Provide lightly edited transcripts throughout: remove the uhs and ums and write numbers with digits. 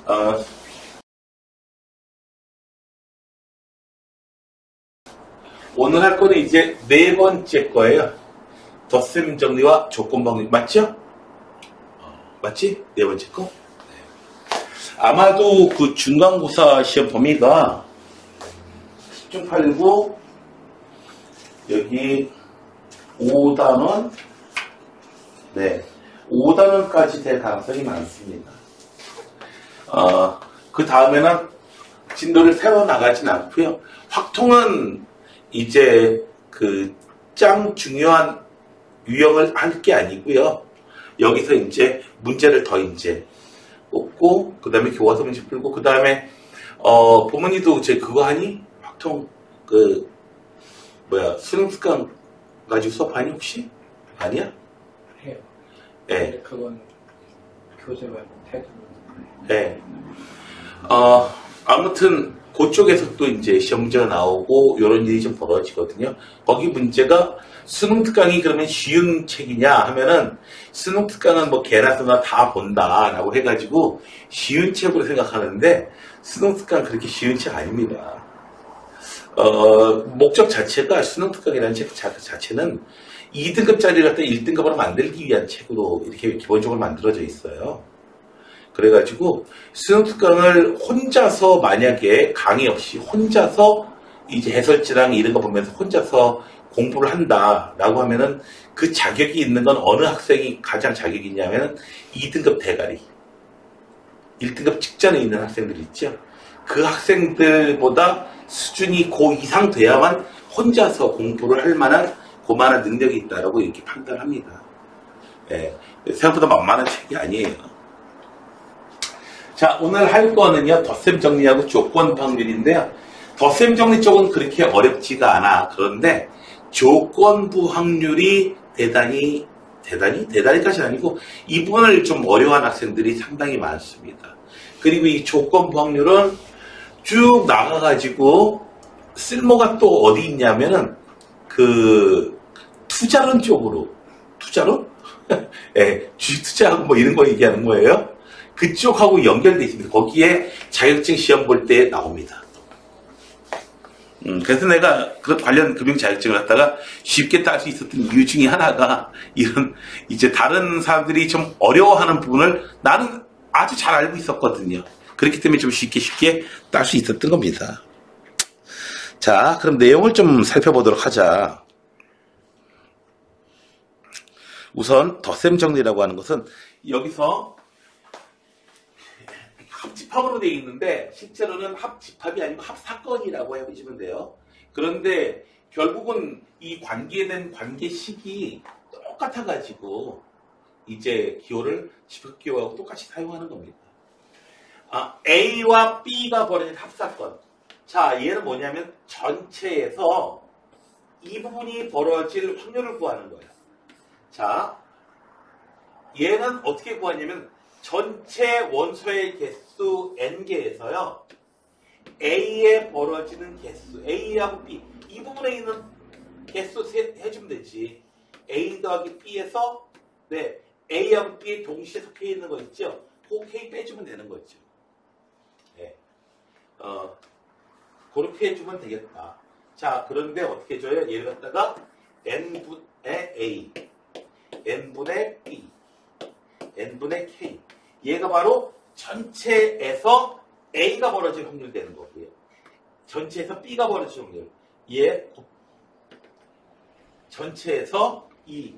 어, 오늘 할 거는 이제 네 번째 거예요. 덧셈 정리와 조건 방식 맞죠? 맞지? 네 번째 거? 아마도 그 중간고사 시험 범위가 10중 8구 여기 5단원 5단원까지 될 가능성이 많습니다. 그 다음에는 진도를 세워 나가진 않고요. 확통은 이제 그 짱 중요한 유형을 할 게 아니고요. 여기서 이제 문제를 더 이제 뽑고 그 다음에 교과서 문제 풀고 그 다음에 보문이도 제 그거 하니? 확통 그 수능 습관 가지고 수업하니 혹시? 아니야? 해요. 네. 그건 교재 말고 태도. 네. 아무튼 그쪽에서 또 이제 시험 문제가 나오고 이런 일이 좀 벌어지거든요. 거기 문제가 수능 특강이 그러면 쉬운 책이냐 하면은 수능 특강은 뭐 개나 소나 다 본다라고 해가지고 쉬운 책으로 생각하는데 수능 특강 그렇게 쉬운 책 아닙니다. 목적 자체가 수능 특강이라는 책 자체는 2등급짜리를 갖다 1등급으로 만들기 위한 책으로 이렇게 기본적으로 만들어져 있어요. 그래가지고 수능 특강을 혼자서 만약에 강의 없이 혼자서 이제 해설지랑 이런 거 보면서 혼자서 공부를 한다라고 하면은 그 자격이 있는 건 어느 학생이 가장 자격이 있냐면은 2등급 대가리 1등급 직전에 있는 학생들 있죠. 그 학생들보다 수준이 그 이상 돼야만 혼자서 공부를 할 만한 그만한 능력이 있다라고 이렇게 판단합니다. 예, 생각보다 만만한 책이 아니에요. 자, 오늘 할 거는요, 덧셈 정리하고 조건 확률인데요. 덧셈 정리 쪽은 그렇게 어렵지가 않아. 그런데 조건부 확률이 대단히까지는 아니고 이 부분을 좀 어려워하는 학생들이 상당히 많습니다. 그리고 이 조건부 확률은 쭉 나가가지고 쓸모가 또 어디 있냐면은 그 투자론 쪽으로 투자론? 예, 주식투자하고 뭐 이런 거 얘기하는 거예요. 그쪽하고 연결되어 있습니다. 거기에 자격증 시험 볼 때 나옵니다. 그래서 내가 그 관련 금융 자격증을 갖다가 쉽게 딸 수 있었던 이유 중에 하나가 이런 이제 다른 사람들이 좀 어려워하는 부분을 나는 아주 잘 알고 있었거든요. 그렇기 때문에 좀 쉽게 딸 수 있었던 겁니다. 자, 그럼 내용을 좀 살펴보도록 하자. 우선 덧셈 정리라고 하는 것은 여기서 합집합으로 되어 있는데 실제로는 합집합이 아니고 합사건이라고 해보시면 돼요. 그런데 결국은 이 관계에 대한 관계식이 똑같아가지고 이제 기호를 집합기호하고 똑같이 사용하는 겁니다. A와 B가 벌어진 합사건. 자, 얘는 뭐냐면 전체에서 이 부분이 벌어질 확률을 구하는 거예요. 자, 얘는 어떻게 구하냐면 전체 원소의 개수 n개에서요. A에 벌어지는 개수, A하고 B 이 부분에 있는 개수 해주면 되지. A 더하기 B에서 A하고 B에 동시에 속해 있는 거 있죠? 그 K 빼주면 되는 거죠. 네. 그렇게 해주면 되겠다. 자, 그런데 어떻게 해줘요? 얘를 갖다가 n분의 A, n분의 B, n분의 K. 얘가 바로 전체에서 A가 벌어질 확률 되는 거고요. 전체에서 B가 벌어질 확률. 얘 전체에서 이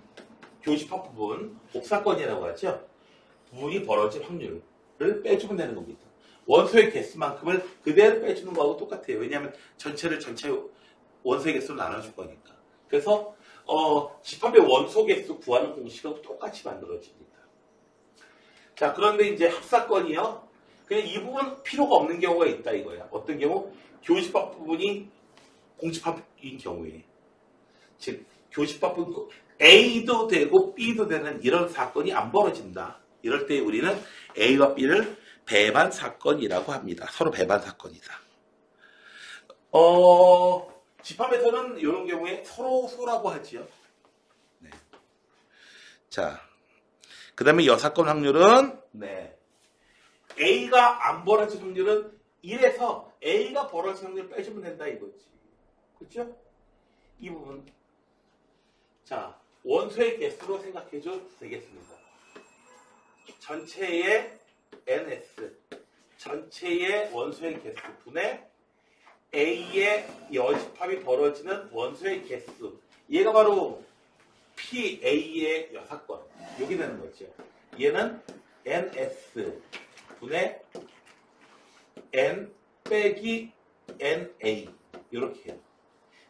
교집합 부분, 복사건이라고 하죠. 부분이 벌어질 확률을 빼주면 되는 겁니다. 원소의 개수만큼을 그대로 빼주는 거하고 똑같아요. 왜냐하면 전체 원소의 개수를 나눠줄 거니까. 그래서 집합의 원소 개수 구하는 공식하고 똑같이 만들어집니다. 자, 그런데 이제 합사건이요. 그냥 이 부분 필요가 없는 경우가 있다 이거야. 어떤 경우? 교집합 부분이 공집합인 경우에. 즉, 교집합 부분 A도 되고 B도 되는 이런 사건이 안 벌어진다. 이럴 때 우리는 A와 B를 배반 사건이라고 합니다. 서로 배반 사건이다. 집합에서는 이런 경우에 서로소라고 하지요. 네. 자, 그 다음에 여사건 확률은 A가 안 벌어질 확률은 1에서 A가 벌어질 확률을 빼주면 된다 이거지. 그렇죠? 이 부분. 자, 원소의 개수로 생각해도 되겠습니다. 전체의 NS, 전체의 원소의 개수 분의 A의 여집합이 벌어지는 원소의 개수. 얘가 바로 PA의 여사건. 여기 되는 거죠. 얘는 NS 분의 N 빼기 NA. 이렇게 해요.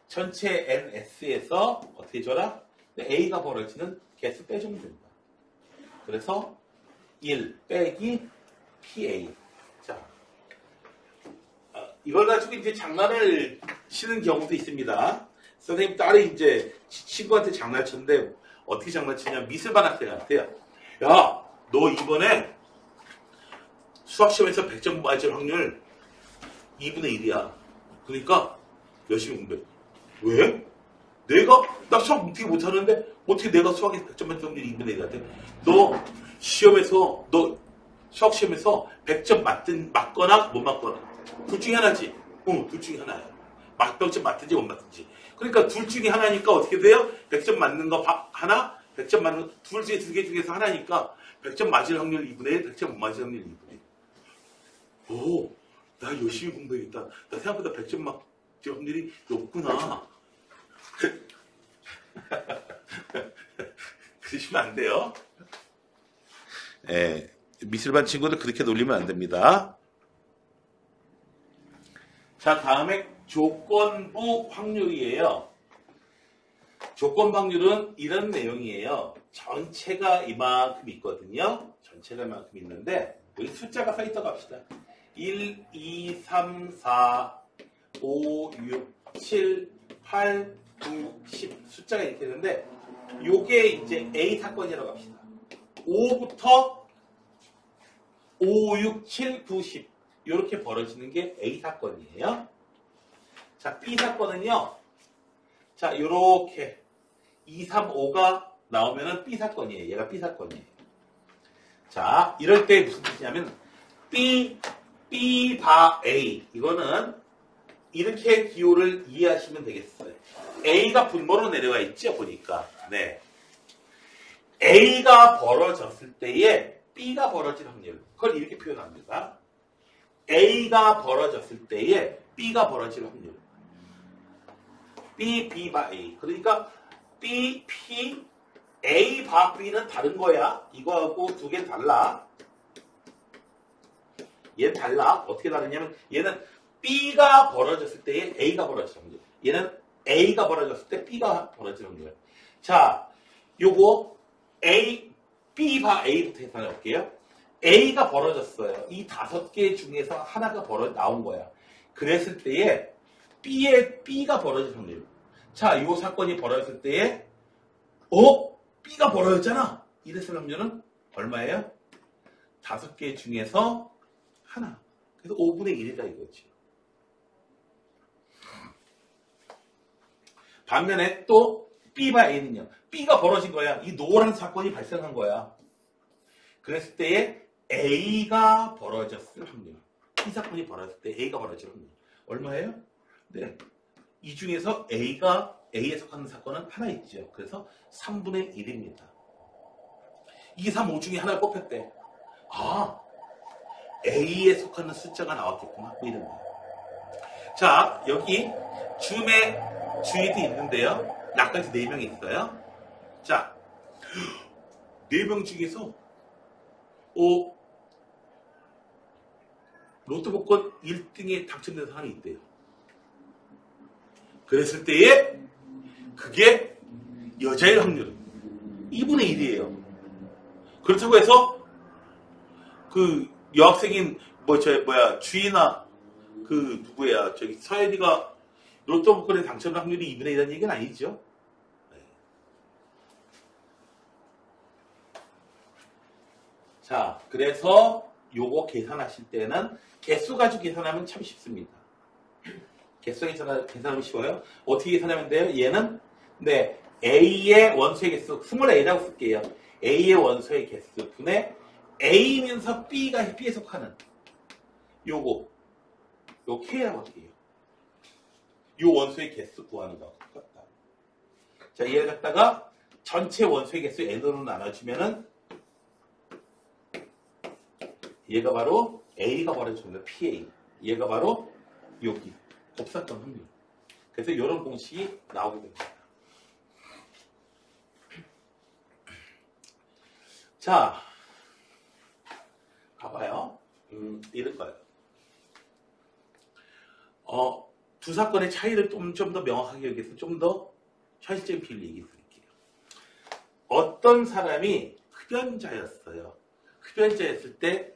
전체 NS에서 어떻게 줘라? A가 벌어지는 개수 빼주면 된다. 그래서 1 빼기 PA. 자, 이걸 가지고 이제 장난을 치는 경우도 있습니다. 선생님 딸이 이제 친구한테 장난쳤는데 어떻게 장난치냐? 미술반 학생한테요. 야, 너 이번에 수학시험에서 100점 맞을 확률 2분의 1이야. 그러니까 열심히 공부해. 왜? 나 수학 어떻게 못하는데 어떻게 내가 수학에 100점 맞을 확률 2분의 1이 돼? 너 수학시험에서 100점 맞거나 못 맞거나 둘 중에 하나지. 둘 중에 하나야. 100점 맞든지 못 맞든지. 그러니까 둘 중에 하나니까 어떻게 돼요? 100점 맞는 거 하나, 100점 맞는 거 두 개 중에서 하나니까 100점 맞을 확률 2분의 1, 100점 못 맞을 확률 2분의 1. 오, 나 열심히 공부해야겠다. 나 생각보다 100점 맞을 확률이 높구나. 그러시면 안 돼요. 예, 미술반 친구들 그렇게 놀리면 안 됩니다. 자, 다음에 조건부 확률이에요. 조건부 확률은 이런 내용이에요. 전체가 이만큼 있거든요. 전체가 이만큼 있는데 여기 숫자가 서 있다고 합시다. 1, 2, 3, 4, 5, 6, 7, 8, 9, 10 숫자가 이렇게 되는데 요게 이제 A 사건이라고 합시다. 5부터 5, 6, 7, 9, 10 이렇게 벌어지는 게 A 사건이에요. 자, B 사건은요. 자, 요렇게 2, 3, 5가 나오면은 B 사건이에요. 얘가 B 사건이에요. 자, 이럴 때 무슨 뜻이냐면 B 바 A 이거는 이렇게 기호를 이해하시면 되겠어요. A가 분모로 내려와 있죠, 보니까. 네. A가 벌어졌을 때에 B가 벌어질 확률. 그걸 이렇게 표현합니다. A가 벌어졌을 때에 B가 벌어질 확률. B 바 A. 그러니까 B, P, A 바 B는 다른 거야. 이거하고 두 개는 달라. 얘는 달라. 어떻게 다르냐면 얘는 B가 벌어졌을 때에 A가 벌어질 확률. 얘는 A가 벌어졌을 때 B가 벌어질 확률. 자, 요거 B 바 A부터 계산해 볼게요. A가 벌어졌어요. 이 5개 중에서 하나가 나온 거야. 그랬을 때에 B가 벌어질 확률. 자, 요 사건이 벌어졌을 때에 B가 벌어졌잖아. 이랬을 확률은 얼마예요? 5개 중에서 하나. 그래서 5분의 1이다 이거지. 반면에 또 B바 A는요. B가 벌어진 거야. 이 노란 사건이 발생한 거야. 그랬을 때에 A가 벌어졌을 확률. 이 사건이 벌어졌을 때 A가 벌어질 확률. 얼마예요? 네. 이 중에서 A에 속하는 사건은 하나 있죠. 그래서 3분의 1입니다. 2, 3, 5 중에 하나를 뽑혔대. 아, A에 속하는 숫자가 나왔겠구나. 뭐 이런 거예요. 자, 여기 줌의 주의도 있는데요. 나까지 4명이 있어요. 자, 4명 중에서 로또 복권 1등에 당첨된 사람이 있대요. 그랬을 때에 그게 여자일 확률은 2분의 1이에요. 그렇다고 해서 그 여학생인 주희나 누구야 서연이가 로또 복권에 당첨 확률이 2분의 1이라는 얘기는 아니죠. 네. 자, 그래서 요거 계산하실 때는 개수 가지고 계산하면 참 쉽습니다. 개수 계산하면 쉬워요. 어떻게 계산하면 돼요? 얘는 A의 원소의 개수 20A라고 쓸게요. A의 원소의 개수 분의 A면서 B에 속하는 요거 요 K라고 어떻게 해요? 요 원소의 개수 구하는 거하고 똑같다. 자, 얘를 갖다가 전체 원소의 개수 n으로 나눠주면은 얘가 바로 A가 벌어집니다. PA. 얘가 바로 여기 곱사건 확률. 그래서 이런 공식이 나오게 됩니다. 자, 가봐요. 이럴 거예요. 두 사건의 차이를 좀 더 명확하게 여기서 좀 더 현실적인 비율로 얘기해 드릴게요. 어떤 사람이 흡연자였어요. 흡연자였을 때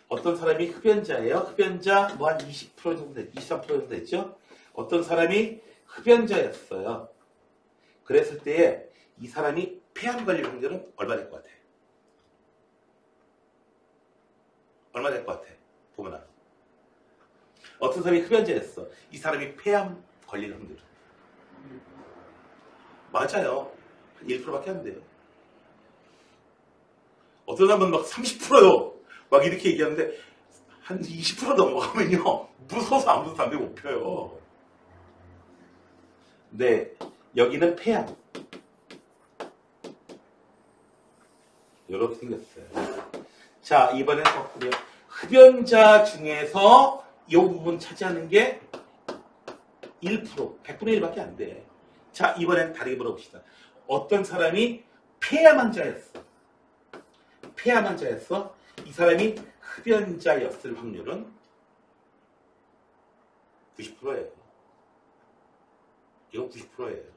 어떤 사람이 흡연자예요. 흡연자 뭐 한 20% 정도 됐죠. 23% 정도 됐죠. 어떤 사람이 흡연자였어요. 그랬을 때에 이 사람이 폐암 걸릴 확률은 얼마 될 것 같아? 얼마 될 것 같아? 보면아. 어떤 사람이 흡연자였어. 이 사람이 폐암 걸릴 확률은? 맞아요. 한 1%밖에 안 돼요. 어떤 사람은 막 30%요. 막 이렇게 얘기하는데 한 20% 넘어가면요. 무서워서 아무도 담배 못 펴요. 네, 여기는 폐암. 이렇게 생겼어요. 자, 이번엔 거꾸로요. 흡연자 중에서 이 부분 차지하는 게 1%, 100분의 1밖에 안 돼. 자, 이번엔 다르게 물어봅시다. 어떤 사람이 폐암 환자였어. 폐암 환자였어. 이 사람이 흡연자였을 확률은 90%예요. 이건 90%예요.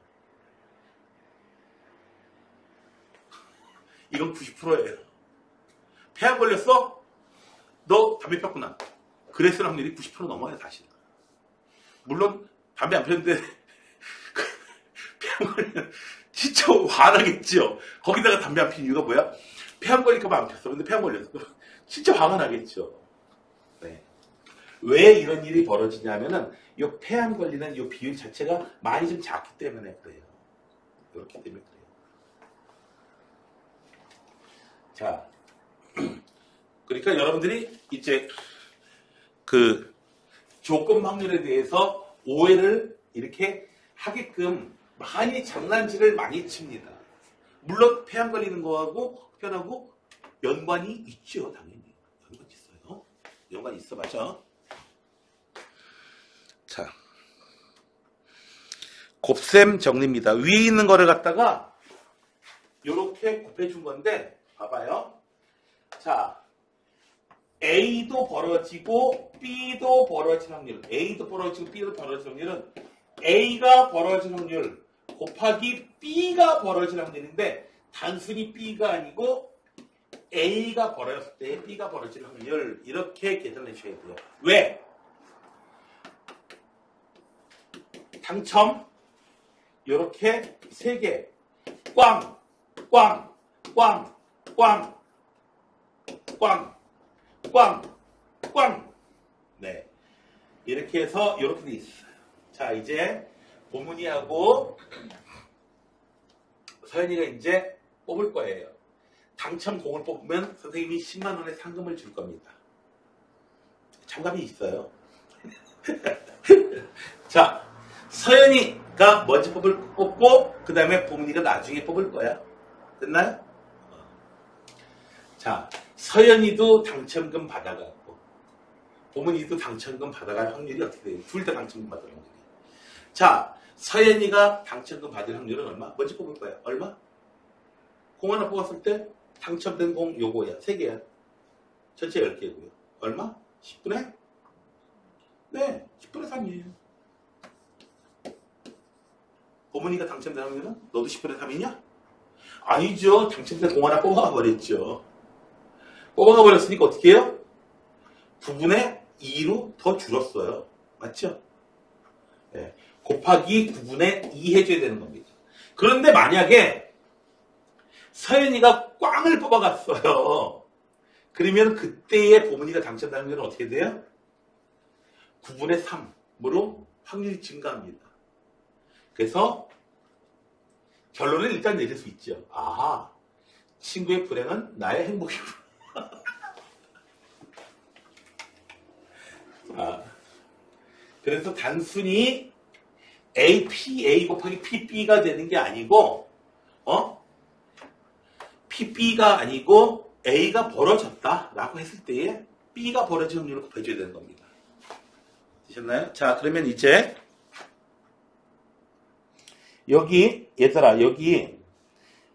이건 90%예요. 폐암 걸렸어? 너 담배 폈구나. 그랬을 확률이 90% 넘어요, 사실. 물론 담배 안 폈는데 폐암 걸리면 진짜 화나겠죠. 거기다가 담배 안 피는 이유가 뭐야? 폐암 걸릴까봐 안 폈어. 근데 폐암 걸렸어. 진짜 화가 나겠죠. 네. 왜 이런 일이 벌어지냐면은 이 폐암 걸리는 이 비율 자체가 많이 좀 작기 때문에 그래요. 그렇기 때문에 그래요. 자, 그러니까 여러분들이 이제 그 조건 확률에 대해서 오해를 이렇게 하게끔 많이 장난질을 많이 칩니다. 물론 폐암 걸리는 거하고 흡연하고 연관이 있죠, 당연히. 연관 있어요. 연관 있어, 맞아. 자, 곱셈 정리입니다. 위에 있는 거를 갖다가 이렇게 곱해준 건데, 봐봐요. 자, A도 벌어지고 B도 벌어질 확률. A도 벌어지고 B도 벌어질 확률은 A가 벌어질 확률 곱하기 B가 벌어질 확률인데 단순히 B가 아니고 A가 벌어졌을 때 B가 벌어질 확률 이렇게 계산해 주셔야 돼요. 왜? 당첨 이렇게 3개 꽝, 꽝, 꽝, 꽝, 꽝, 꽝, 꽝. 네, 이렇게 해서 이렇게 돼 있어요. 자, 이제 보문이하고 서연이가 이제 뽑을 거예요. 당첨 공을 뽑으면 선생님이 10만 원의 상금을 줄 겁니다. 참감이 있어요. 자, 서연이가 먼저 뽑고 그 다음에 보문이가 나중에 뽑을 거야. 됐나요? 자, 서연이도 당첨금 받아가고 보문이도 당첨금 받아갈 확률이 어떻게 돼요? 둘 다 당첨금 받을 확률이. 자, 서연이가 당첨금 받을 확률은 얼마? 먼저 뽑을 거야. 얼마? 공 하나 뽑았을 때 당첨된 공 요거야. 3개야. 전체 10개고요. 얼마? 10분의? 네, 10분의 3이에요. 보문이가 당첨된 확률은? 너도 10분의 3이냐? 아니죠. 당첨된 공 하나 뽑아가 버렸죠. 뽑아가 버렸으니까 어떻게 해요? 9분의 2로 더 줄었어요. 맞죠? 네. 곱하기 9분의 2 해줘야 되는 겁니다. 그런데 만약에 서연이가 꽝을 뽑아갔어요. 그러면 그때의 보문이가 당첨된 확률은 어떻게 돼요? 9분의 3으로 확률이 증가합니다. 그래서 결론을 일단 내릴 수 있죠. 아, 친구의 불행은 나의 행복이구나. 그래서 단순히 A, P, A 곱하기 P, B가 되는 게 아니고, P, B가 아니고 A가 벌어졌다라고 했을 때에 B가 벌어진 확률을 곱해줘야 되는 겁니다. 되셨나요? 자, 그러면 이제 여기 얘들아 여기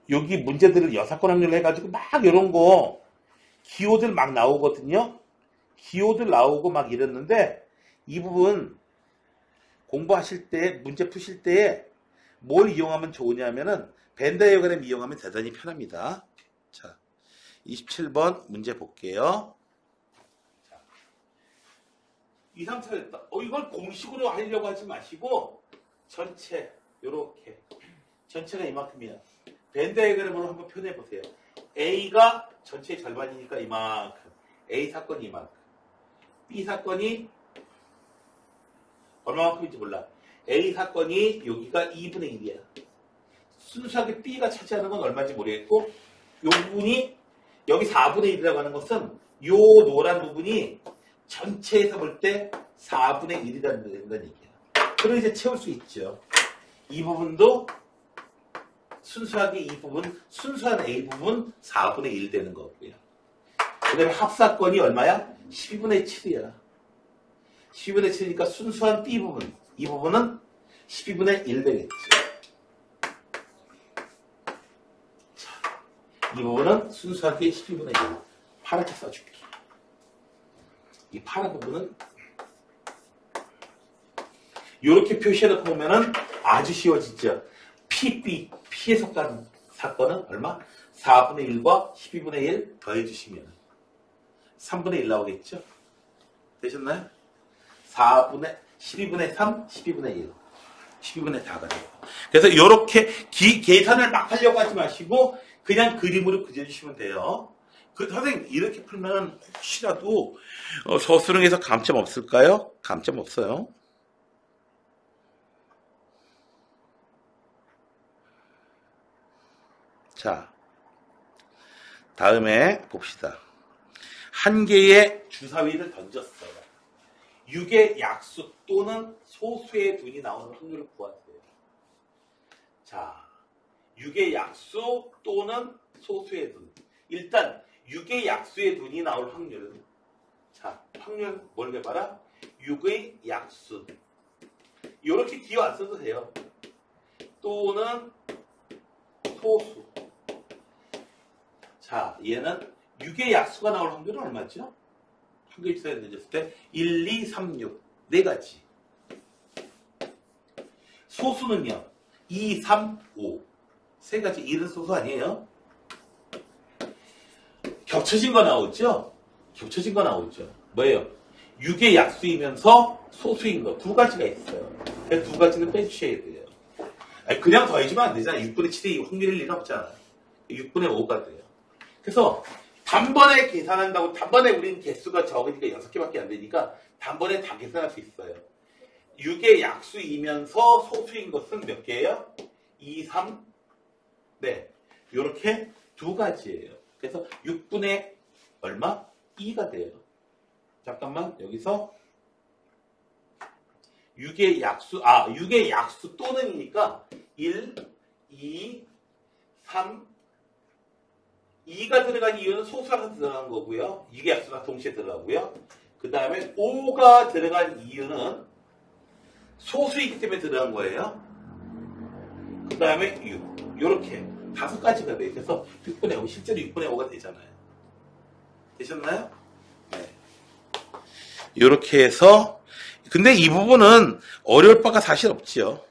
문제들을 여사건 확률로 해가지고 막 이런 거 기호들 막 나오거든요. 기호들 나오고 막 이랬는데 이 부분 공부하실 때 문제 푸실 때 뭘 이용하면 좋으냐면은 벤 다이어그램 이용하면 대단히 편합니다. 자, 27번 문제 볼게요. 자, 2, 3, 4 됐다. 이걸 공식으로 하려고 하지 마시고 전체 요렇게 전체가 이만큼이야. 벤 다이어그램으로 한번 표현해 보세요. A가 전체의 절반이니까 이만큼. A 사건이 이만큼. B 사건이 얼마만큼인지 몰라. A 사건이 여기가 2분의 1이야. 순수하게 B가 차지하는 건 얼마인지 모르겠고 요 부분이 여기 4분의 1이라고 하는 것은 요 노란 부분이 전체에서 볼 때 4분의 1이라는 얘기야. 그럼 이제 채울 수 있죠. 이 부분도 순수하게 이 부분, 순수한 A 부분 4분의 1 되는 거고요. 그 다음에 합사건이 얼마야? 12분의 7이야. 12분의 7이니까 순수한 B 부분, 이 부분은 12분의 1 되겠죠. 자, 이 부분은 순수하게 12분의 1. 파랗게 써줄게. 이 파란 부분은 이렇게 표시해놓고 보면은 아주 쉬워지죠. P의 속간 사건은 얼마? 4분의 1과 12분의 1 더해주시면 3분의 1 나오겠죠? 되셨나요? 12분의 3, 12분의 1. 12분의 4가 돼요. 그래서 이렇게 계산을 막 하려고 하지 마시고 그냥 그림으로 그려주시면 돼요. 선생님 이렇게 풀면 혹시라도 서술형에서 감점 없을까요? 감점 없어요. 자, 다음에 봅시다. 한 개의 주사위를 던졌어요. 6의 약수 또는 소수의 둔이 나오는 확률을 구하세요. 자, 6의 약수 또는 소수의 둔. 일단 6의 약수의 둔이 나올 확률은 자, 확률 뭘 해봐라? 6의 약수. 이렇게 기호 안 써도 돼요. 또는 소수. 자, 얘는 6의 약수가 나올 확률은 얼마죠? 한 개 주사위 던졌을 때 1, 2, 3, 6. 네 가지. 소수는요. 2, 3, 5. 세 가지. 1은 소수 아니에요? 겹쳐진 거 나오죠? 겹쳐진 거 나오죠. 뭐예요? 6의 약수이면서 소수인 거. 두 가지가 있어요. 그래서 두 가지는 빼주셔야 돼요. 아니, 그냥 더해주면 안 되잖아. 6분의 7이 확률일 리는 없잖아. 6분의 5가 돼요. 그래서 단번에 계산한다고, 단번에 우리는 개수가 적으니까 6개밖에 안 되니까 단번에 다 계산할 수 있어요. 6의 약수이면서 소수인 것은 몇 개예요? 2, 3, 네. 요렇게 두 가지예요. 그래서 6분의 얼마? 2가 돼요. 잠깐만, 여기서 6의 약수, 6의 약수 또는이니까 1, 2, 3, 2가 들어간 이유는 소수가 들어간 거고요. 6의 약수가 동시에 들어가고요. 그 다음에 5가 들어간 이유는 소수이기 때문에 들어간 거예요. 그 다음에 6. 요렇게 5가지가 돼요. 그래서 6분의 5, 실제로 6분의 5가 되잖아요. 되셨나요? 네. 요렇게 해서, 근데 이 부분은 어려울 바가 사실 없지요.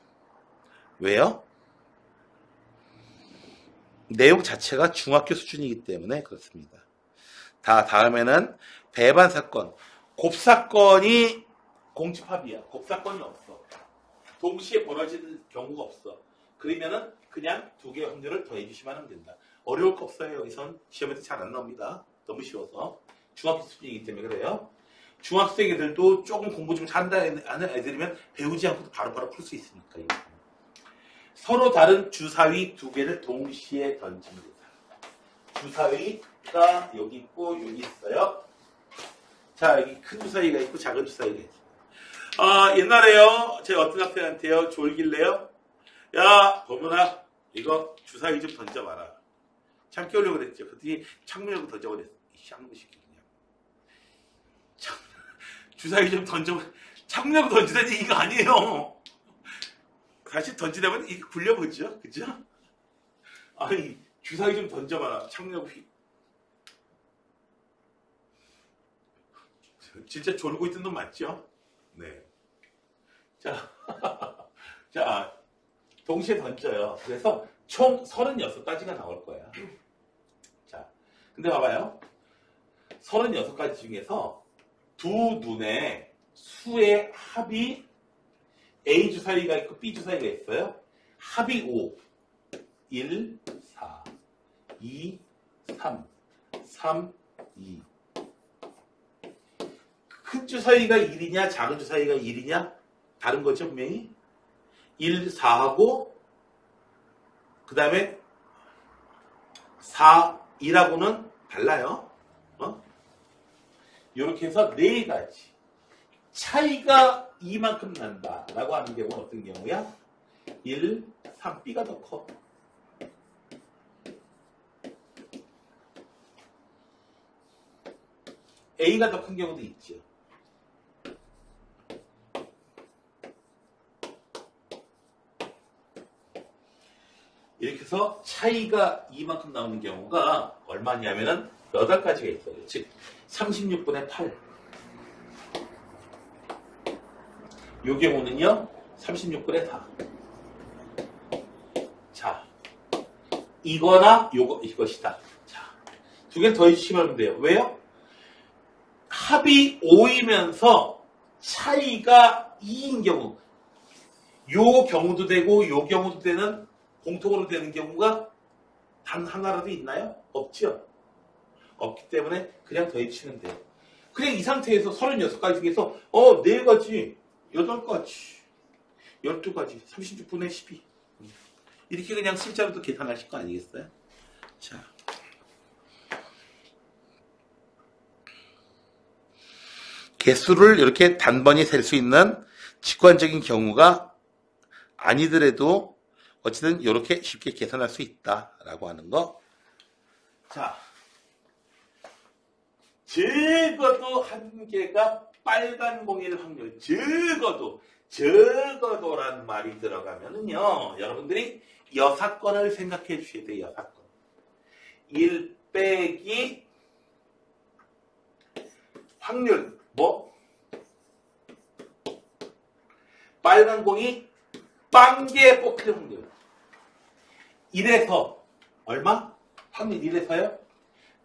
왜요? 내용 자체가 중학교 수준이기 때문에 그렇습니다. 다음에는 배반 사건. 곱사건이 공집합이야. 곱사건이 없어. 동시에 벌어지는 경우가 없어. 그러면은 그냥 두 개의 확률을 더해 주시면 하면 된다. 어려울 거 없어요. 여기선 시험에서 잘 안 나옵니다. 너무 쉬워서. 중학교 수준이기 때문에 그래요. 중학생 애들도 조금 공부 좀 잘하는 애들이면 배우지 않고도 바로바로 풀 수 있으니까. 이거. 서로 다른 주사위 두 개를 동시에 던집니다. 주사위가 여기 있고 여기 있어요. 자, 여기 큰 주사위가 있고 작은 주사위가 있어요. 옛날에요. 제가 어떤 학생한테요. 졸길래요. 야, 범은아, 이거 주사위 좀 던져봐라. 참 깨우려고 그랬죠. 그랬더니 창문으로 던져버렸어. 이 쌍무식이 그냥. 주사위 좀 던져, 창문으로 던지다니 이거 아니에요. 다시 던지려면 이게 굴려보죠. 그죠? 아니, 주사위 좀 던져봐라. 창문으로 진짜 졸고 있던 놈 맞죠? 네. 자, 자, 동시에 던져요. 그래서 총 36가지가 나올 거야. 자, 근데 봐봐요. 36가지 중에서 두 눈에 수의 합이 A 주사위가 있고 B 주사위가 있어요. 합이 5. 1, 4, 2, 3, 3, 2. 큰 주사위가 1이냐 작은 주사위가 1이냐 다른 거죠 분명히. 1, 4하고 그 다음에 4, 2라고는 달라요. 이렇게 해서 4가지 차이가 이만큼 난다 라고 하는 경우는 어떤 경우야? 1, 3, B가 더 커. A가 더 큰 경우도 있죠. 이렇게 해서 차이가 이만큼 나오는 경우가 얼마냐면은 8가지가 있어요. 즉 36분의 8. 이 경우는요 36분의 4. 자, 이거나 이것이다. 자, 두 개 더 해주시면 돼요. 왜요? 합이 5이면서 차이가 2인 경우, 요 경우도 되고 요 경우도 되는 공통으로 되는 경우가 단 하나라도 있나요? 없죠. 없기 때문에 그냥 더해치면 돼요. 그냥 이 상태에서 36가지 중에서 4가지, 8가지, 12가지, 36분의 12 이렇게 그냥 숫자로도 계산하실 거 아니겠어요? 자, 개수를 이렇게 단번에 셀 수 있는 직관적인 경우가 아니더라도 어쨌든 이렇게 쉽게 계산할 수 있다라고 하는 거. 자, 적어도 한 개가 빨간 공일 확률. 적어도란 말이 들어가면은요, 여러분들이 여사건을 생각해 주셔야 돼요. 여사건. 1 빼기 확률. 빨간 공이 빵개에 뽑히는 확률. 1에서 얼마? 확률 1에서요?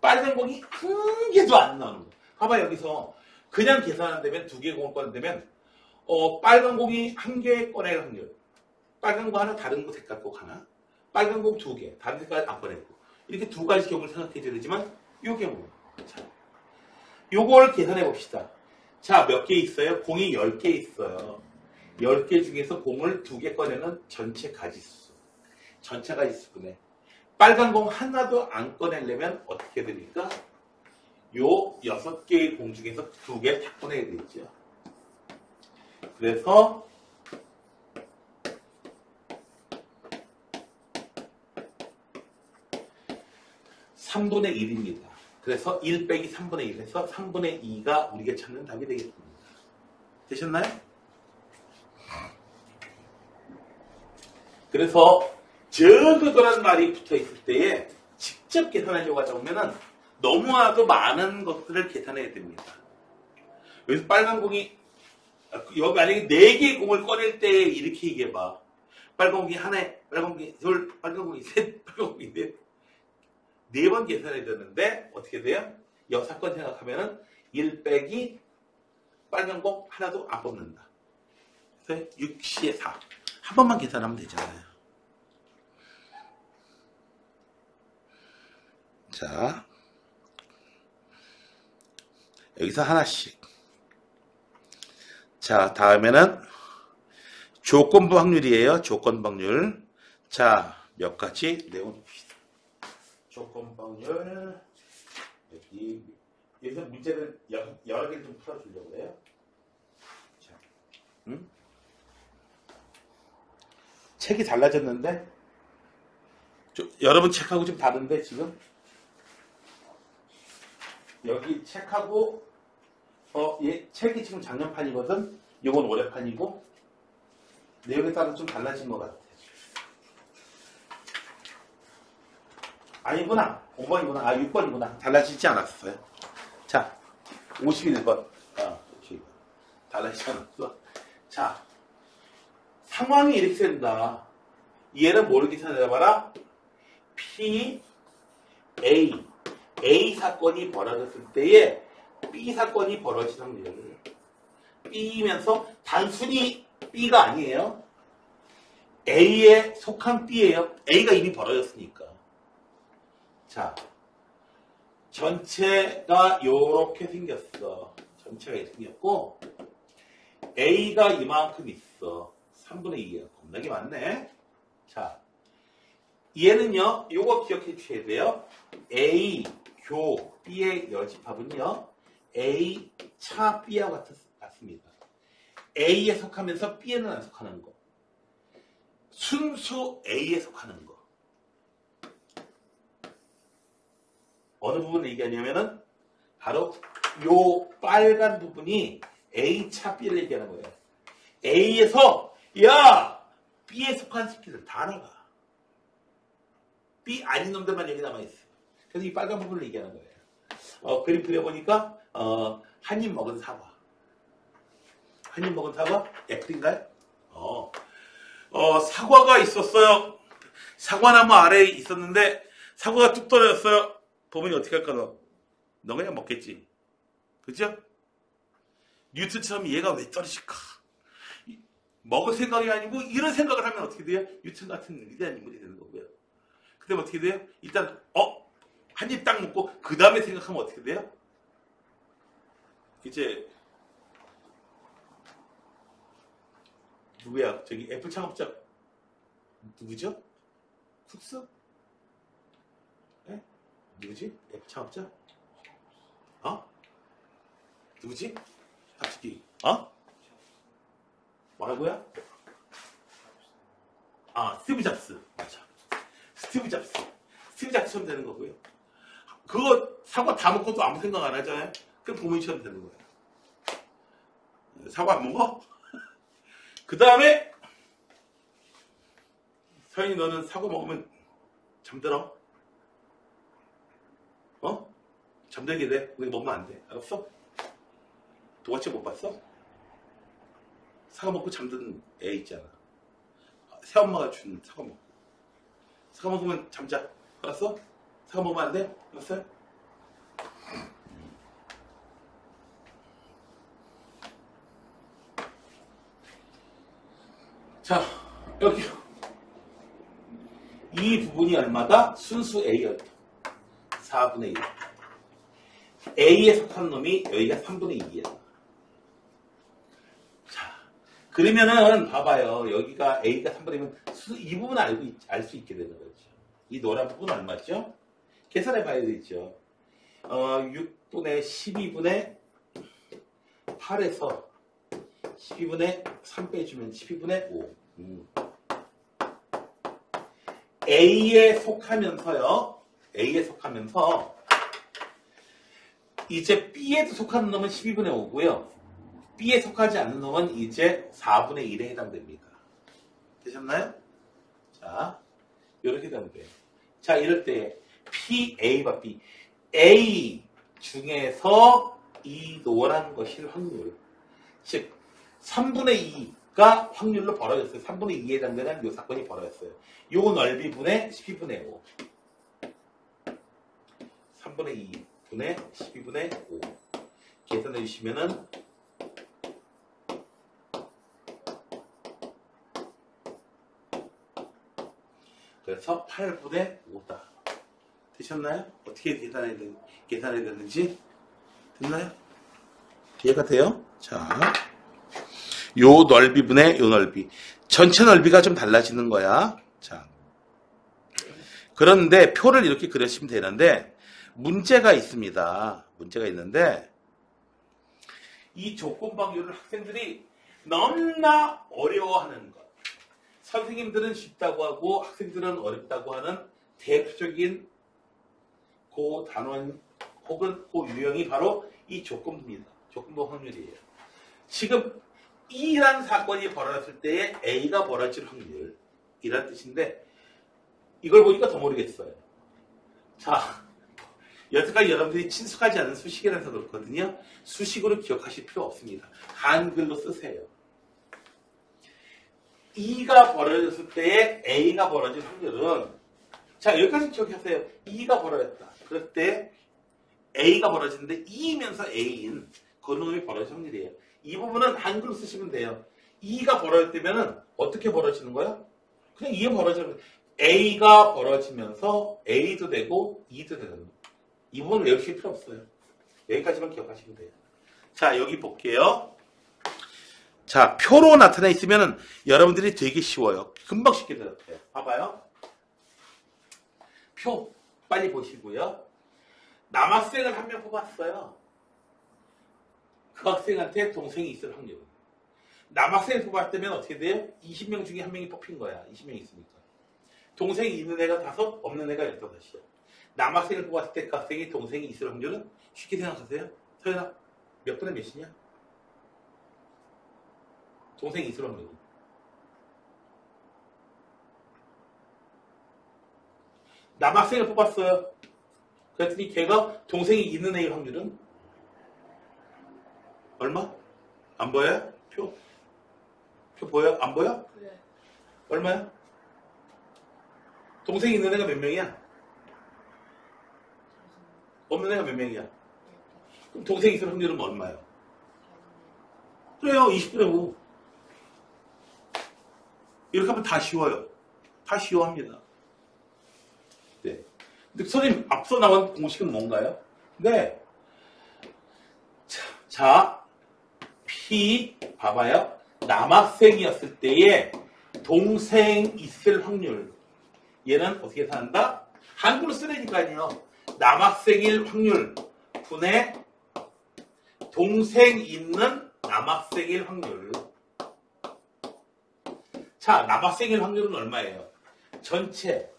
빨간 공이 한 개도 안 나오는 거. 봐봐, 여기서 그냥 계산한다면, 2개 공을 꺼낸다면, 빨간 공이 한 개 꺼낼 확률. 빨간 거 하나, 다른 거 색깔 꼭 하나. 빨간 공 2개, 다른 색깔 안 꺼내고. 이렇게 2가지 경우를 생각해 줘야 되지만, 요 경우. 자, 요걸 계산해 봅시다. 자, 몇 개 있어요? 공이 10개 있어요. 10개 중에서 공을 2개 꺼내는 전체 가지수. 전체 가지수분에 빨간 공 하나도 안 꺼내려면 어떻게 됩니까? 요 6개의 공 중에서 2개 다 꺼내야 되죠. 그래서 (3분의 1입니다) 그래서 1 빼기 3분의 1 해서 3분의 2가 우리가 찾는 답이 되겠습니다. 되셨나요? 그래서 적어도란 말이 붙어 있을 때에 직접 계산하려고 하다 보면은 너무나도 많은 것들을 계산해야 됩니다. 여기서 빨간 공이, 여기 만약에 4개의 공을 꺼낼 때 이렇게 얘기해봐. 빨간 공이 하나에, 빨간 공이 둘, 빨간 공이 셋, 빨간 공이 넷. 4번 계산해야 되는데 어떻게 돼요? 여사건 생각하면은 1 빼기 빨간 공 하나도 안 뽑는다. 그래서 6시에 4. 한 번만 계산하면 되잖아요. 자, 여기서 하나씩. 자, 다음에는 조건부 확률이에요. 조건부 확률. 자, 몇 가지 내어놓읍시다. 조건부 확률. 여기서 문제를 여러 개를 좀 풀어주려고 해요. 자, 응? 책이 달라졌는데 여러분 책하고 좀 다른데 지금 여기 책하고 얘 책이 지금 작년판이거든. 이건 올해판이고 내용에 따라 좀 달라진 것 같아. 아니구나. 5번이구나. 아 6번이구나. 달라지지 않았어요. 자 51번. 51번. 달라지지 않았어. 자 상황이 이렇게 된다. 얘는 뭘 계산해봐라. P, A 사건이 벌어졌을 때에 B 사건이 벌어진 확률. B이면서 단순히 B가 아니에요. A에 속한 B예요. A가 이미 벌어졌으니까. 자, 전체가 요렇게 생겼어. 전체가 이렇게 생겼고 A가 이만큼 있어. 3분의 2야. 겁나게 많네. 자, 얘는요. 요거 기억해 주셔야 돼요. A 교 B의 여집합은요. A 차 B하고 같습니다. A에 속하면서 B에는 안 속하는 거. 순수 A에 속하는 거. 어느 부분을 얘기하냐면은 바로 요 빨간 부분이 A 차 B를 얘기하는 거예요. A에서 야 B에 속한 새끼들 다 나가. B 아닌 놈들만 여기 남아있어. 그래서 이 빨간 부분을 얘기하는 거예요. 그림 그려보니까 한 입 먹은 사과. 한 입 먹은 사과? 애플인가요? 사과가 있었어요. 사과나무 아래에 있었는데 사과가 뚝 떨어졌어요. 보면 어떻게 할까 너? 너 그냥 먹겠지. 그죠? 뉴턴처럼 얘가 왜 떨어질까? 먹을 생각이 아니고 이런 생각을 하면 어떻게 돼요? 뉴턴 같은 위대한 인물이 되는 거고요. 그다음에 어떻게 돼요? 일단 한 입 딱 먹고 그 다음에 생각하면 어떻게 돼요? 이제 누구야? 저기 애플 창업자 누구죠? 쿡스? 네? 누구지? 애플 창업자? 누구지? 갑자기 뭐라고요? 스티브 잡스. 맞아. 스티브 잡스처럼 되는 거고요. 그거 사과 다 먹고도 아무 생각 안 하잖아요. 그럼 도민처럼 되는 거예요. 사과 안 먹어? 그 다음에 서연이 너는 사과 먹으면 잠들어? 잠들게 돼. 우리 먹으면 안 돼. 알았어? 동화책 못 봤어? 사과 먹고 잠든 애 있잖아. 새엄마가 준 사과 먹고. 사과 먹으면 잠자. 알았어? 사과 먹으면 안 돼? 알았어요? 자, 여기 이 부분이 얼마다? 순수 A였다. 4분의 1. A에 속한 놈이 여기가 3분의 2이야. 자, 그러면은 봐봐요. 여기가 A가 3분의 1이면 이 부분을 알 수 있게 되는 거죠. 이 노란 부분은 얼마죠? 계산해 봐야 되죠. 6분의 12분의 8에서 12분의 3 빼주면 12분의 5. A에 속하면서요. A에 속하면서 이제 B에도 속하는 놈은 12분의 5고요. B에 속하지 않는 놈은 이제 4분의 1에 해당됩니다. 되셨나요? 자, 이렇게 되면 돼요. 자, 이럴 때 PA와 B. A 중에서 이 노란 것일 확률. 즉, 3분의 2가 확률로 벌어졌어요. 3분의 2에 해당되는 이 사건이 벌어졌어요. 요 넓이분의 12분의 5. 3분의 2 분의 12분의 5. 계산해 주시면은 그래서 8분의 5다. 되셨나요? 어떻게 계산해야 되는지 됐나요? 이해가 돼요? 자, 요 넓이분의 요 넓이. 전체 넓이가 좀 달라지는 거야. 자, 그런데 표를 이렇게 그리시면 되는데 문제가 있습니다. 문제가 있는데 이 조건방교를 학생들이 너무나 어려워하는 것. 선생님들은 쉽다고 하고 학생들은 어렵다고 하는 대표적인 그 단원 혹은 그 유형이 바로 이 조건부입니다. 조건부 확률이에요. 지금 E라는 사건이 벌어졌을 때에 A가 벌어질 확률이란 뜻인데 이걸 보니까 더 모르겠어요. 자, 여태까지 여러분들이 친숙하지 않은 수식이라서 그렇거든요. 수식으로 기억하실 필요 없습니다. 한글로 쓰세요. E가 벌어졌을 때에 A가 벌어질 확률은 자, 여기까지 기억하세요. E가 벌어졌다. 그럴 때 A가 벌어지는데 E면서 A인 그 놈이 벌어질 확률이에요. 이 부분은 한글로 쓰시면 돼요. E가 벌어졌다면 어떻게 벌어지는 거야? 그냥 E가 벌어지는 거야. A가 벌어지면서 A도 되고 E도 되는 거예요. 이 부분은 외우실 필요 없어요. 여기까지만 기억하시면 돼요. 자, 여기 볼게요. 자, 표로 나타나 있으면 여러분들이 되게 쉬워요. 금방 쉽게 들어가요. 봐봐요. 표 빨리 보시고요. 남학생을 한 명 뽑았어요. 그 학생한테 동생이 있을 확률. 남학생을 뽑았다면 어떻게 돼요? 20명 중에 한 명이 뽑힌 거야. 20명 있으니까. 동생이 있는 애가 5, 없는 애가 15이야. 남학생을 뽑았을 때 그 학생이 동생이 있을 확률은 쉽게 생각하세요. 서연아, 몇 분의 몇이냐? 동생이 있을 확률은. 남학생을 뽑았어요. 그랬더니 걔가 동생이 있는 애의 확률은 얼마? 안 보여요? 표? 표 보여요? 안 보여? 네. 얼마야? 동생이 있는 애가 몇 명이야? 없는 애가 몇 명이야? 그럼 동생이 있을 확률은 얼마예요? 그래요. 20분의 5. 이렇게 하면 다 쉬워요. 다 쉬워합니다. 네. 근데 선생님, 앞서 나온 공식은 뭔가요? 네. 자, P, 봐봐요. 남학생이었을 때에 동생 있을 확률. 얘는 어떻게 계산한다? 한글로 쓰라니까요. 남학생일 확률 분의 동생 있는 남학생일 확률. 자, 남학생일 확률은 얼마예요? 전체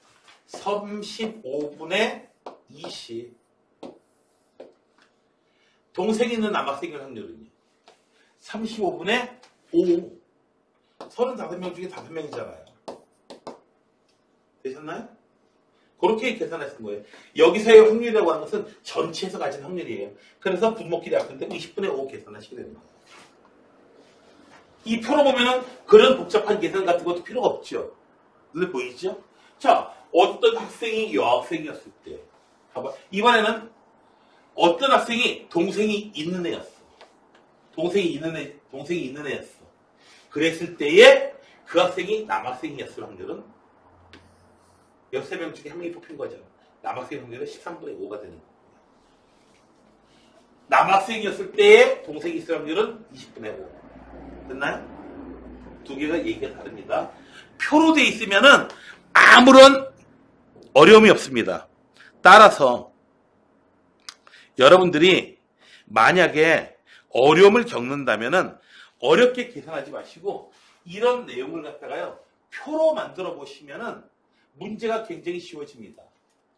35분의 20. 동생 있는 남학생일 확률은요? 35분의 5. 35명 중에 5명이잖아요. 되셨나요? 그렇게 계산하시는 거예요. 여기서의 확률이라고 하는 것은 전체에서 가진 확률이에요. 그래서 분모끼리 합산되고 20분의 5 계산하시게 되는 거예요. 이 표로 보면은 그런 복잡한 계산 같은 것도 필요가 없죠. 눈에 보이죠? 자, 어떤 학생이 여학생이었을 때, 봐봐. 이번에는 어떤 학생이 동생이 있는 애였어. 동생이 있는 애였어. 그랬을 때에 그 학생이 남학생이었을 확률은 13명 중에 한 명이 뽑힌 거죠. 남학생 확률은 13분의 5가 되는 거예요. 남학생이었을 때에 동생이 있을 확률은 20분의 5. 됐나요? 두 개가 얘기가 다릅니다. 표로 돼 있으면은 아무런 어려움이 없습니다. 따라서 여러분들이 만약에 어려움을 겪는다면은 어렵게 계산하지 마시고 이런 내용을 갖다가요 표로 만들어 보시면은 문제가 굉장히 쉬워집니다.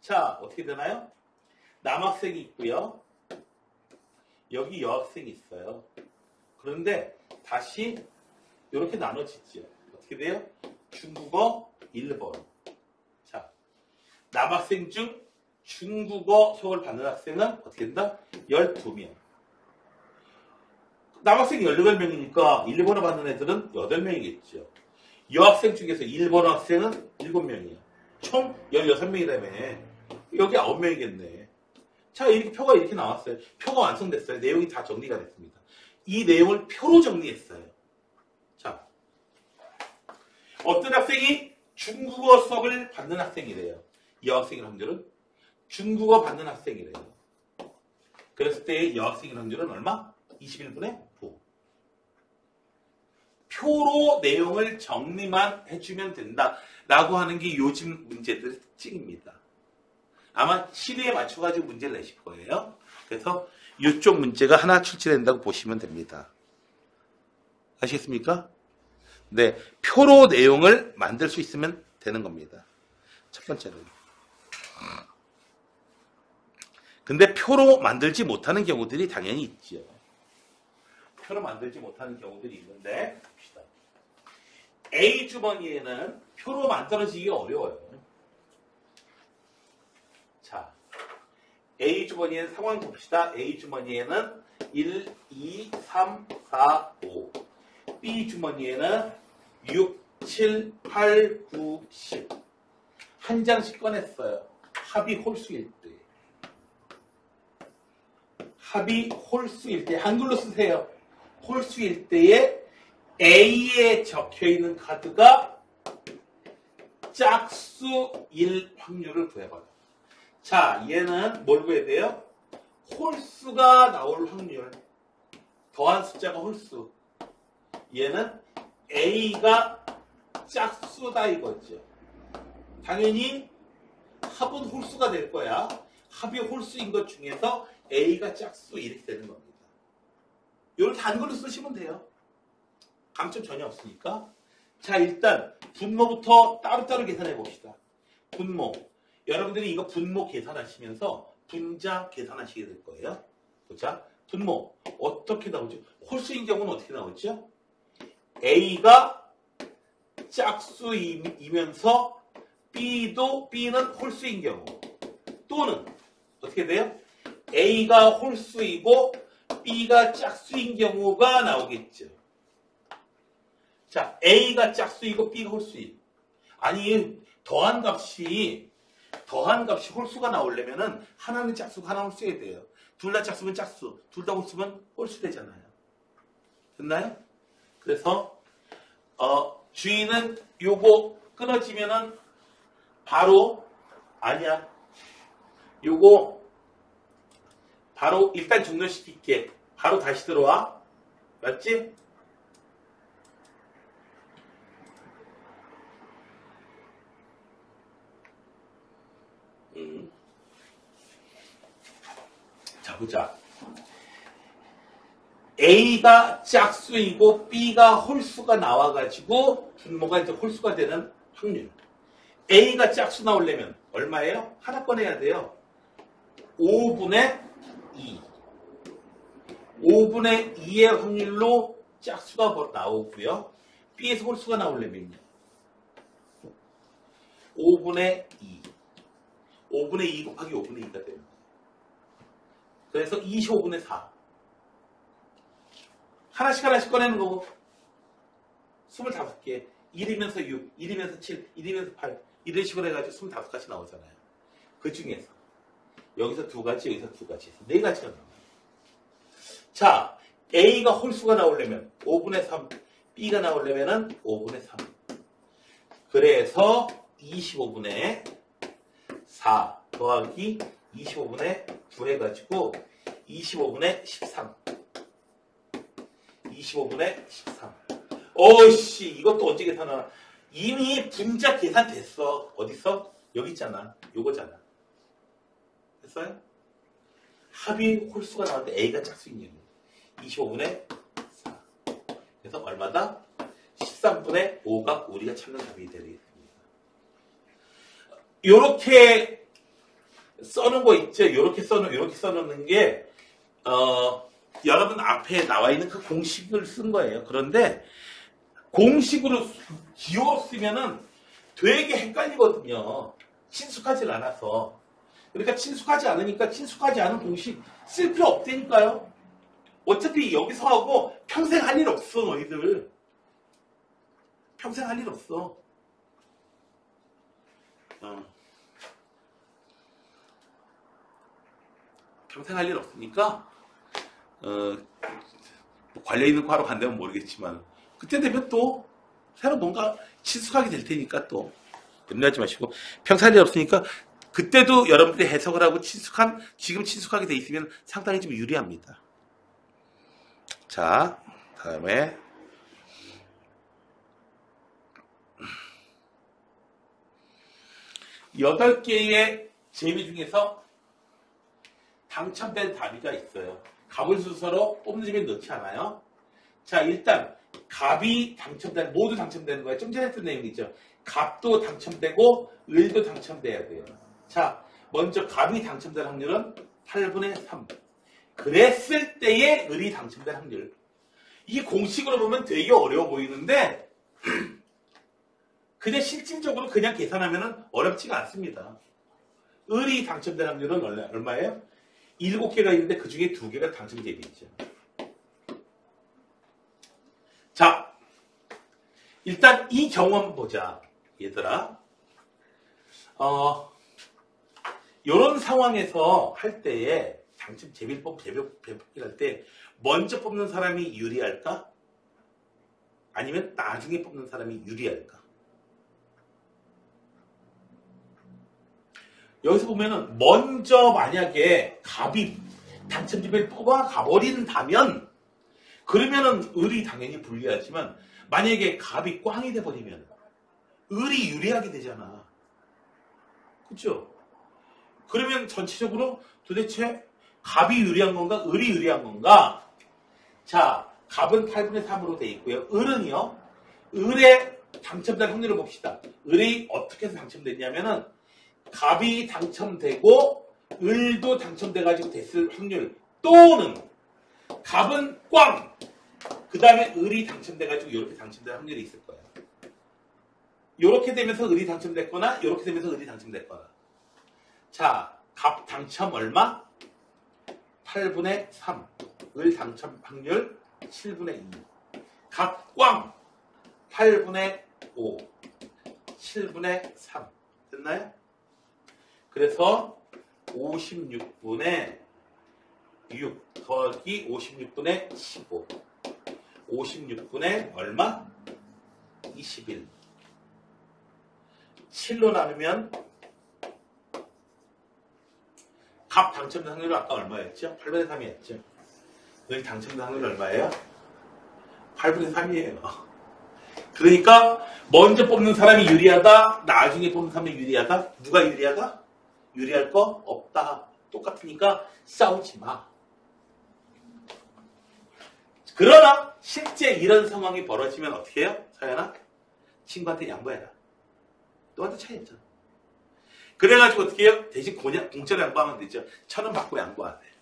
자, 어떻게 되나요? 남학생이 있고요. 여기 여학생이 있어요. 그런데 다시 이렇게 나눠지죠. 어떻게 돼요? 중국어 1번. 자, 남학생 중 중국어 수업을 받는 학생은 어떻게 된다? 12명. 남학생이 18명이니까 일본어 받는 애들은 8명이겠죠. 여학생 중에서 일본어 학생은 7명이야. 총 16명이라며. 여기 9명이겠네. 자, 이렇게 표가 이렇게 나왔어요. 표가 완성됐어요. 내용이 다 정리가 됐습니다. 이 내용을 표로 정리했어요. 자, 어떤 학생이 중국어 수업을 받는 학생이래요. 여학생의 확률은 중국어 받는 학생이래요. 그랬을 때 여학생의 확률은 얼마? 21분의 9. 표로 내용을 정리만 해주면 된다라고 하는 게 요즘 문제들의 특징입니다. 아마 시대에 맞춰가지고 문제를 내실 거예요. 그래서 이쪽 문제가 하나 출제된다고 보시면 됩니다. 아시겠습니까? 네, 표로 내용을 만들 수 있으면 되는 겁니다. 첫 번째는. 근데 표로 만들지 못하는 경우들이 당연히 있죠. 표로 만들지 못하는 경우들이 있는데 봅시다. A 주머니에는 표로 만들어지기가 어려워요. 자, A 주머니의 상황 봅시다. A 주머니에는 1, 2, 3, 4, 5. B 주머니에는 6, 7, 8, 9, 10. 한 장씩 꺼냈어요. 합이 홀수일 때. 합이 홀수일 때. 한글로 쓰세요. 홀수일 때에 A에 적혀있는 카드가 짝수일 확률을 구해봐요. 자, 얘는 뭘 구해야 돼요? 홀수가 나올 확률. 더한 숫자가 홀수. 얘는 A가 짝수다 이거죠. 당연히 합은 홀수가 될 거야. 합이 홀수인 것 중에서 A가 짝수 이렇게 되는 겁니다. 이렇게 한글로 쓰시면 돼요. 감점 전혀 없으니까. 자, 일단 분모부터 따로따로 계산해 봅시다. 분모. 여러분들이 이거 분모 계산하시면서 분자 계산하시게 될 거예요. 보자. 분모. 어떻게 나오죠? 홀수인 경우는 어떻게 나오죠? A가 짝수이면서 B는 홀수인 경우. 또는 어떻게 돼요? A가 홀수이고 B가 짝수인 경우가 나오겠죠. 자, A가 짝수이고 B가 홀수임. 아니, 더한 값이 홀수가 나오려면은 하나는 짝수고 하나는 홀수여야 돼요. 둘 다 짝수면 짝수, 둘 다 홀수면 홀수 되잖아요. 됐나요? 그래서 주인은 요거 끊어지면은 바로 아니야. 요거 바로 일단 종료시킬게. 바로 다시 들어와. 맞지? 자, 보자. A가 짝수이고 B가 홀수가 나와가지고 분모가 이제 홀수가 되는 확률. A가 짝수 나오려면 얼마예요? 하나 꺼내야 돼요. 5분의 2. 5분의 2의 확률로 짝수가 나오고요. B에서 홀수가 나오려면요. 5분의 2. 5분의 2 곱하기 5분의 2가 돼요. 그래서 25분의 4. 하나씩 꺼내는 거고. 25개. 1이면서 6, 1이면서 7, 1이면서 8. 이런 식으로 해가지고 25가지 나오잖아요. 그 중에서. 여기서 2가지, 여기서 2가지 해서 4가지가 나와요. 자, A가 홀수가 나오려면 5분의 3, B가 나오려면 5분의 3. 그래서 25분의 4 더하기 25분의 9 해가지고 25분의 13. 25분의 13. 어이씨, 이것도 언제 계산하나? 이미 분자 계산 됐어. 어딨어? 여기 있잖아. 요거잖아. 됐어요? 합이 홀수가 나왔는데 A가 짝수인 경우. 25분의 4. 그래서 얼마다? 13분의 5가 우리가 찾는 답이 되겠습니다. 요렇게 써놓은 거 있죠? 요렇게 써놓는 게, 여러분 앞에 나와 있는 그 공식을 쓴 거예요. 그런데 공식으로 기호로 쓰면은 되게 헷갈리거든요. 친숙하지 않아서. 그러니까 친숙하지 않으니까 친숙하지 않은 공식 쓸 필요 없다니까요. 어차피 여기서 하고 평생 할 일 없어, 너희들. 평생 할 일 없어. 평생 할 일 없으니까 관련 있는 거 하러 간다면 모르겠지만 그때 되면 또 새로 뭔가 친숙하게 될 테니까 또 염려하지 마시고 평생 할 일 없으니까 그때도 여러분들이 해석을 하고 지금 친숙하게 돼 있으면 상당히 좀 유리합니다. 자, 다음에 8개의 재미 중에서 당첨된 답이가 있어요. 값을 순서로 뽑는 집에 넣지 않아요. 자, 일단 갑이 당첨되는, 모두 당첨되는 거야. 좀 전에 했던 내용이죠. 갑도 당첨되고 을도 당첨돼야 돼요. 자, 먼저 갑이 당첨될 확률은 8분의 3. 그랬을 때의 을이 당첨될 확률. 이 공식으로 보면 되게 어려워 보이는데 그냥 실질적으로 그냥 계산하면 어렵지가 않습니다. 을이 당첨될 확률은 얼마예요? 7개가 있는데 그 중에 2개가 당첨 대비이죠. 자, 일단 이 경우 한번 보자. 얘들아. 요런 상황에서 할 때에 당첨 제비법 할 때 먼저 뽑는 사람이 유리할까? 아니면 나중에 뽑는 사람이 유리할까? 여기서 보면은 먼저 만약에 갑이 당첨 제비를 뽑아 가버린다면 그러면은 을이 당연히 불리하지만 만약에 갑이 꽝이 돼버리면 을이 유리하게 되잖아. 그렇죠? 그러면 전체적으로 도대체 갑이 유리한 건가? 을이 유리한 건가? 자, 갑은 8분의 3으로 돼 있고요. 을은요. 을의 당첨될 확률을 봅시다. 을이 어떻게 해서 당첨됐냐면은 갑이 당첨되고 을도 당첨돼가지고 됐을 확률 또는 갑은 꽝! 그 다음에 을이 당첨돼가지고 이렇게 당첨될 확률이 있을 거예요. 이렇게 되면서 을이 당첨됐거나 이렇게 되면서 을이 당첨됐거나. 자, 갑 당첨 얼마? 8분의 3. 을 당첨 확률 7분의 2. 갑 꽝 8분의 5. 7분의 3. 됐나요? 그래서 56분의 6 더하기 56분의 15. 56분의 얼마? 21. 7로 나누면 갑 당첨된 확률은 아까 얼마였죠? 8분의 3이었죠. 여기 당첨된 확률은 얼마예요? 8분의 3이에요. 그러니까 먼저 뽑는 사람이 유리하다, 나중에 뽑는 사람이 유리하다. 누가 유리하다? 유리할 거 없다. 똑같으니까 싸우지 마. 그러나 실제 이런 상황이 벌어지면 어떻게 해요? 서연아? 친구한테 양보해라. 너한테 차이 없잖아. 그래가지고 어떻게 해요? 대신 공짜로 양보하면 되죠. 1,000원 받고 양보하세요.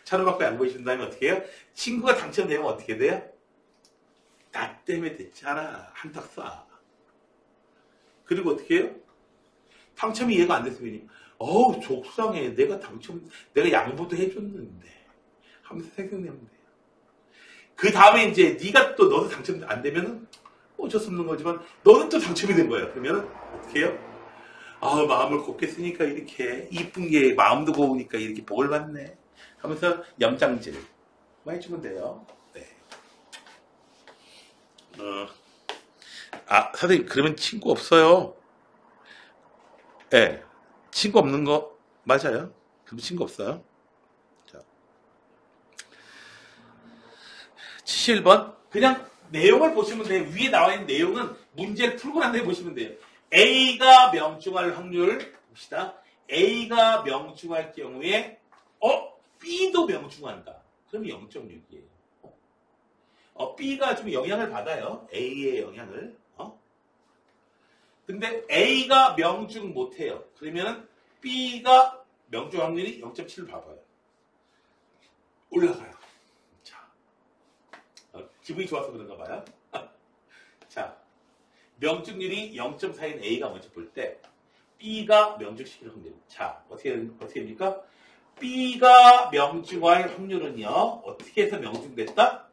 1,000원 받고 양보해 준다면 어떻게 해요? 친구가 당첨되면 어떻게 돼요? 나 때문에 됐잖아. 한턱 쏴. 그리고 어떻게 해요? 당첨이 이해가 안 됐으면 어우 속상해. 내가 양보도 해줬는데 하면서 생각내면 돼요. 그 다음에 이제 네가 또 너도 당첨 안 되면은 어쩔 수 없는 거지만 너는 또 당첨이 된 거예요. 그러면은 어떻게 해요? 아, 마음을 곱게 쓰니까 이렇게 이쁜 게 마음도 고우니까 이렇게 복을 받네 하면서 염장질 많이 해주면 돼요. 네. 선생님 그러면 친구 없어요. 네. 친구 없는 거 맞아요. 그럼 친구 없어요. 자. 71번 그냥 내용을 보시면 돼요. 위에 나와 있는 내용은 문제를 풀고 난 다음에 보시면 돼요. A가 명중할 확률 봅시다. A가 명중할 경우에 B도 명중한다. 그럼 0.6이에요. B가 좀 영향을 받아요. A의 영향을. 근데 A가 명중 못해요. 그러면은 B가 명중 확률이 0.7을 봐봐요. 올라가요. 자, 기분이 좋아서 그런가 봐요. 자, 명중률이 0.4인 A가 먼저 볼 때 B가 명중시킬 확률. 자, 어떻게 됩니까? B가 명중할 확률은요. 어떻게 해서 명중됐다?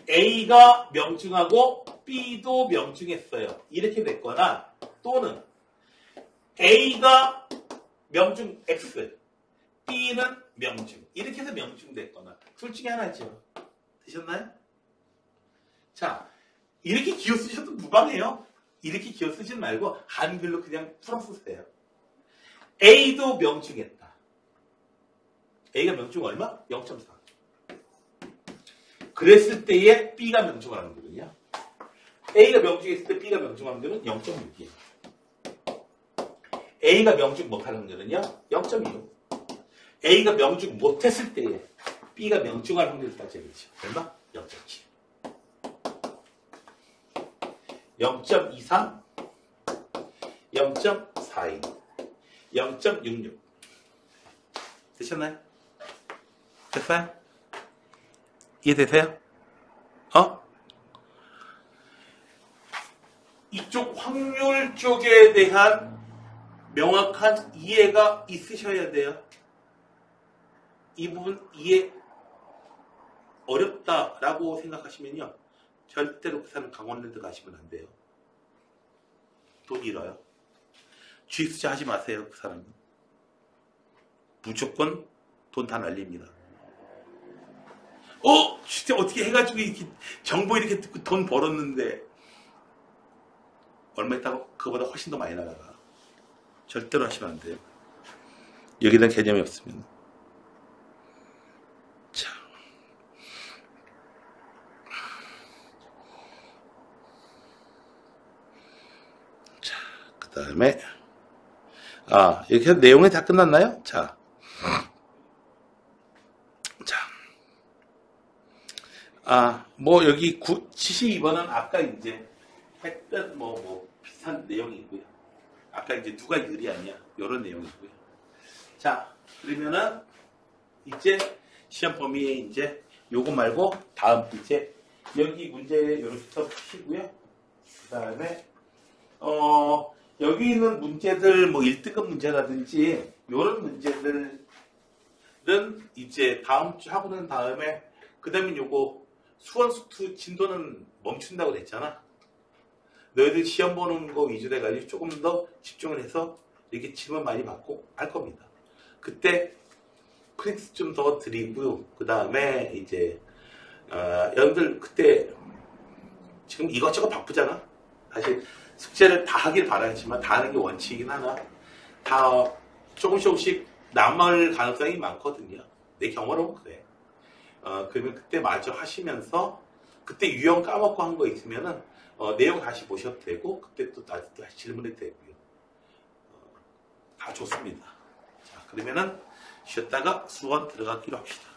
A가 명중하고 B도 명중했어요. 이렇게 됐거나 또는 A가 명중 X, B는 명중. 이렇게 해서 명중됐거나 둘 중에 하나죠. 되셨나요? 자, 이렇게 기호 쓰셔도 무방해요. 이렇게 기호 쓰지 말고 한글로 그냥 풀어 쓰세요. A도 명중했다. A가 명중 얼마? 0.4. 그랬을 때에 B가 명중하는 거거든요. A가 명중했을 때 B가 명중하는 거는 0.6이에요. A가 명중 못하는 거는요 0.25. A가 명중 못했을 때에 B가 명중할 확률을 따져야겠죠. 얼마? 0.7. 0.23, 0.42, 0.66. 되셨나요? 됐어요? 이해되세요? 이쪽 확률 쪽에 대한 명확한 이해가 있으셔야 돼요. 이 부분 이해 어렵다라고 생각하시면요. 절대로 그 사람 강원랜드 가시면 안 돼요. 돈 잃어요. 주식 투자 하지 마세요. 그 사람은. 무조건 돈 다 날립니다. 진짜 어떻게 해가지고 이렇게 정보 이렇게 듣고 돈 벌었는데 얼마 있다가 그거보다 훨씬 더 많이 나가가. 절대로 하시면 안 돼요. 여기에 대한 개념이 없으면. 자. 그 다음에, 이렇게 내용이 다 끝났나요? 자. 여기 72번은 아까 이제 했던 비슷한 내용이고요. 아까 이제 누가 유리하냐, 이런 내용이고요. 자, 그러면은 이제 시험 범위에 이제 요거 말고 다음 이제 여기 문제 요렇게 푸시고요. 그 다음에, 여기 있는 문제들 1등급 문제라든지 요런 문제들은 이제 다음 주 하고 난 다음에 그 다음에 요거 수원 수투 진도는 멈춘다고 그랬잖아. 너희들 시험 보는 거 위주로 해가지고 조금 더 집중을 해서 이렇게 질문 많이 받고 할 겁니다. 그때 크리스 좀 더 드리고요. 그 다음에 이제 여러분들 그때 지금 이것저것 바쁘잖아. 사실 숙제를 다 하길 바라지만 다 하는 게 원칙이긴 하나 다 조금씩 남을 가능성이 많거든요. 내 경험으로 그래. 그러면 그때 마저 하시면서 그때 유형 까먹고 한 거 있으면은 내용 다시 보셔도 되고 그때 또 다시 질문해도 되고요. 다 좋습니다. 자, 그러면은 쉬었다가 수원 들어가기로 합시다.